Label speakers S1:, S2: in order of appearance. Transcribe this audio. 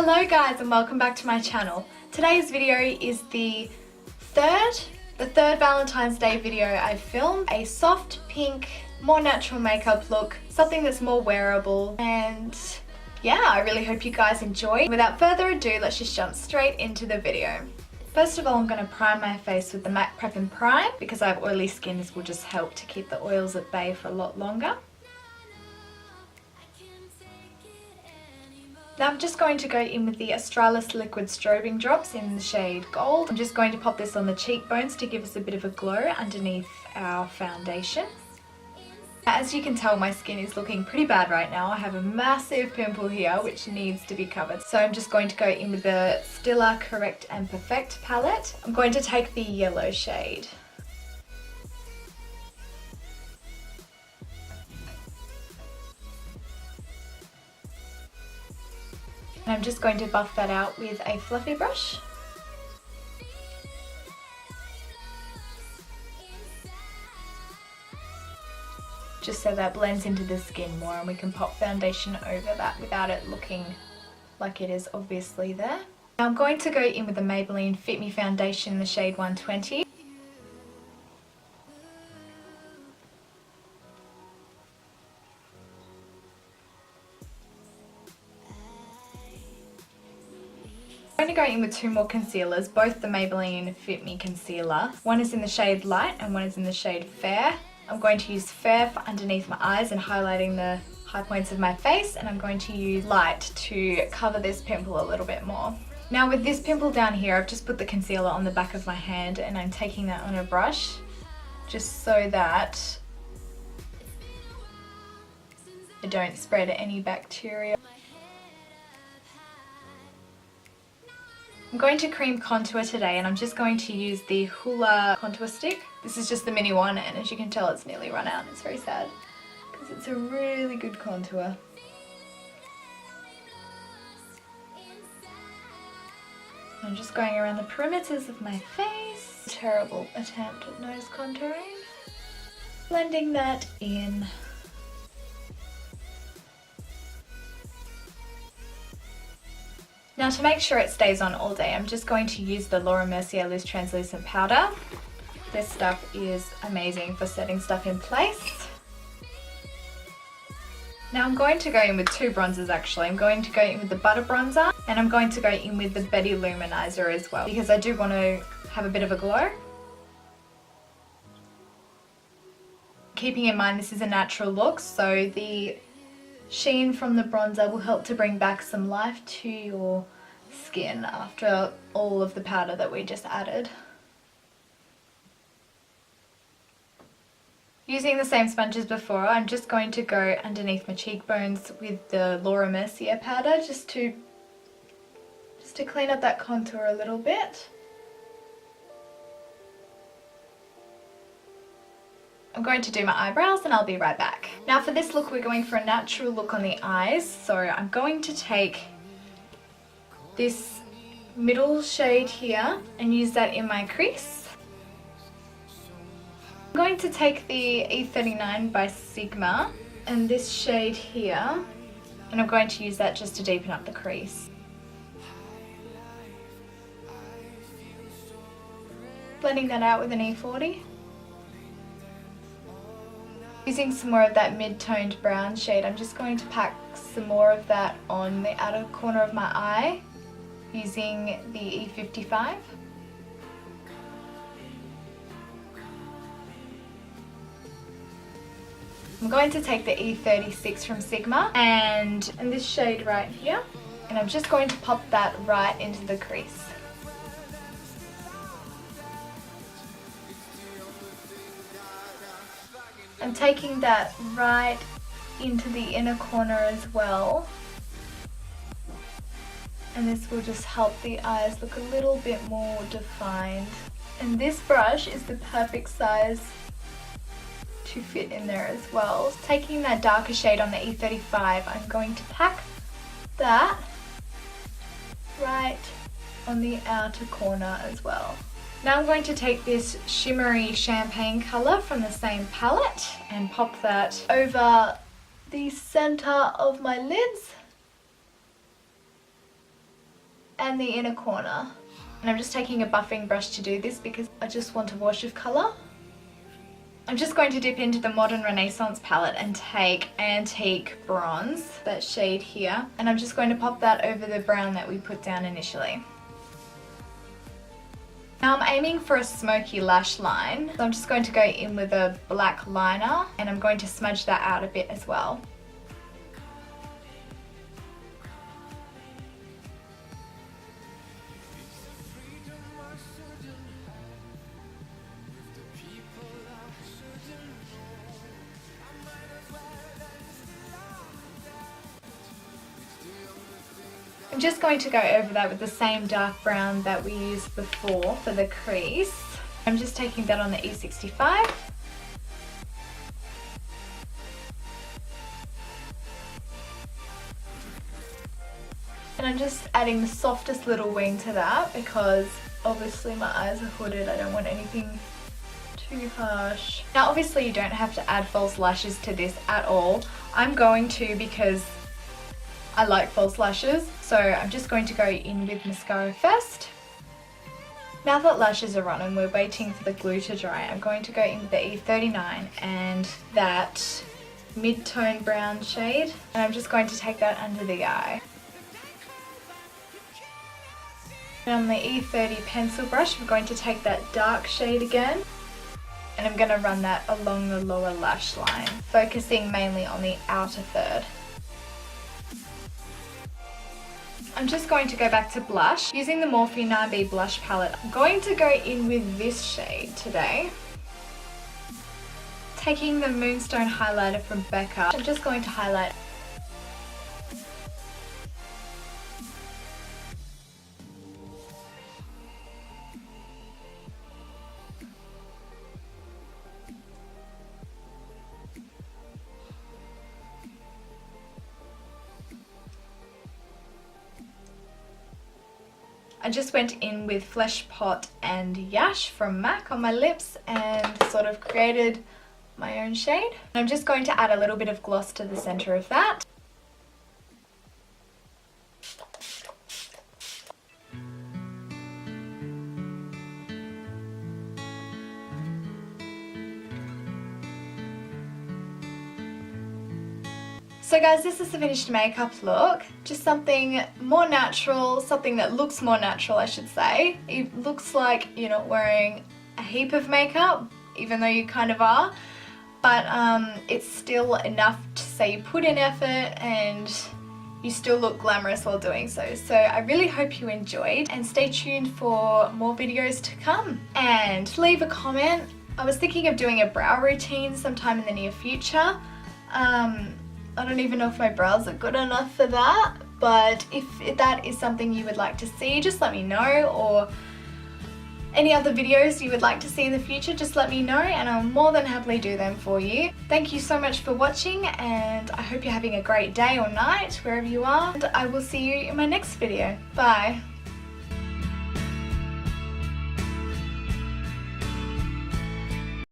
S1: Hello guys and welcome back to my channel. Today's video is the third Valentine's Day video I've filmed. A soft pink, more natural makeup look, something that's more wearable, and yeah, I really hope you guys enjoy. Without further ado, let's just jump straight into the video. First of all, I'm going to prime my face with the MAC Prep and Prime because I have oily skin. This will just help to keep the oils at bay for a lot longer. Now I'm just going to go in with the Australis Liquid Strobing Drops in the shade Gold. I'm just going to pop this on the cheekbones to give us a bit of a glow underneath our foundation. As you can tell, my skin is looking pretty bad right now. I have a massive pimple here which needs to be covered. So I'm just going to go in with the Stila Correct and Perfect palette. I'm going to take the yellow shade. And I'm just going to buff that out with a fluffy brush. Just so that blends into the skin more and we can pop foundation over that without it looking like it is obviously there. Now I'm going to go in with the Maybelline Fit Me foundation in the shade 120. I'm going to go in with two more concealers, both the Maybelline Fit Me concealer. One is in the shade Light and one is in the shade Fair. I'm going to use Fair for underneath my eyes and highlighting the high points of my face, and I'm going to use Light to cover this pimple a little bit more. Now with this pimple down here, I've just put the concealer on the back of my hand and I'm taking that on a brush just so that I don't spread any bacteria. I'm going to cream contour today and I'm just going to use the Hoola contour stick. This is just the mini one and as you can tell it's nearly run out. It's very sad because it's a really good contour. I'm just going around the perimeters of my face. Terrible attempt at nose contouring. Blending that in. Now to make sure it stays on all day, I'm just going to use the Laura Mercier Loose Translucent Powder. This stuff is amazing for setting stuff in place. Now I'm going to go in with two bronzers actually. I'm going to go in with the Butter Bronzer and I'm going to go in with the Betty Luminizer as well because I do want to have a bit of a glow. Keeping in mind this is a natural look, so the sheen from the bronzer will help to bring back some life to your skin after all of the powder that we just added. Using the same sponge as before, I'm just going to go underneath my cheekbones with the Laura Mercier powder just to clean up that contour a little bit. I'm going to do my eyebrows and I'll be right back. Now for this look we're going for a natural look on the eyes, so I'm going to take this middle shade here and use that in my crease. I'm going to take the E39 by Sigma and this shade here and I'm going to use that just to deepen up the crease. Blending that out with an E40. Using some more of that mid-toned brown shade, I'm just going to pack some more of that on the outer corner of my eye using the E55. I'm going to take the E36 from Sigma and this shade right here, and I'm just going to pop that right into the crease. I'm taking that right into the inner corner as well, and this will just help the eyes look a little bit more defined. And this brush is the perfect size to fit in there as well. Taking that darker shade on the E35, I'm going to pack that right on the outer corner as well. Now I'm going to take this shimmery champagne colour from the same palette and pop that over the centre of my lids. and the inner corner. And I'm just taking a buffing brush to do this because I just want a wash of colour. I'm just going to dip into the Modern Renaissance palette and take Antique Bronze, that shade here, and I'm just going to pop that over the brown that we put down initially. Now I'm aiming for a smoky lash line, so I'm just going to go in with a black liner and I'm going to smudge that out a bit as well. I'm just going to go over that with the same dark brown that we used before for the crease. I'm just taking that on the E65. And I'm just adding the softest little wing to that because obviously my eyes are hooded. I don't want anything too harsh. Now obviously you don't have to add false lashes to this at all. I'm going to because I like false lashes, so I'm just going to go in with mascara first. Now that lashes are on and we're waiting for the glue to dry, I'm going to go in with the E39 and that mid-tone brown shade, and I'm just going to take that under the eye. And on the E30 pencil brush, we're going to take that dark shade again, and I'm going to run that along the lower lash line, focusing mainly on the outer third. I'm just going to go back to blush. Using the Morphe 9B blush palette, I'm going to go in with this shade today. Taking the Moonstone highlighter from Becca, I'm just going to highlight. I just went in with Flesh Pot and Yash from MAC on my lips and sort of created my own shade. I'm just going to add a little bit of gloss to the center of that. So guys, this is the finished makeup look. Just something more natural, something that looks more natural I should say. It looks like you're not wearing a heap of makeup, even though you kind of are. But it's still enough to say you put in effort and you still look glamorous while doing so. So I really hope you enjoyed and stay tuned for more videos to come. And leave a comment. I was thinking of doing a brow routine sometime in the near future. I don't even know if my brows are good enough for that, but if that is something you would like to see, just let me know, or any other videos you would like to see in the future, just let me know and I'll more than happily do them for you. Thank you so much for watching and I hope you're having a great day or night wherever you are, and I will see you in my next video. Bye!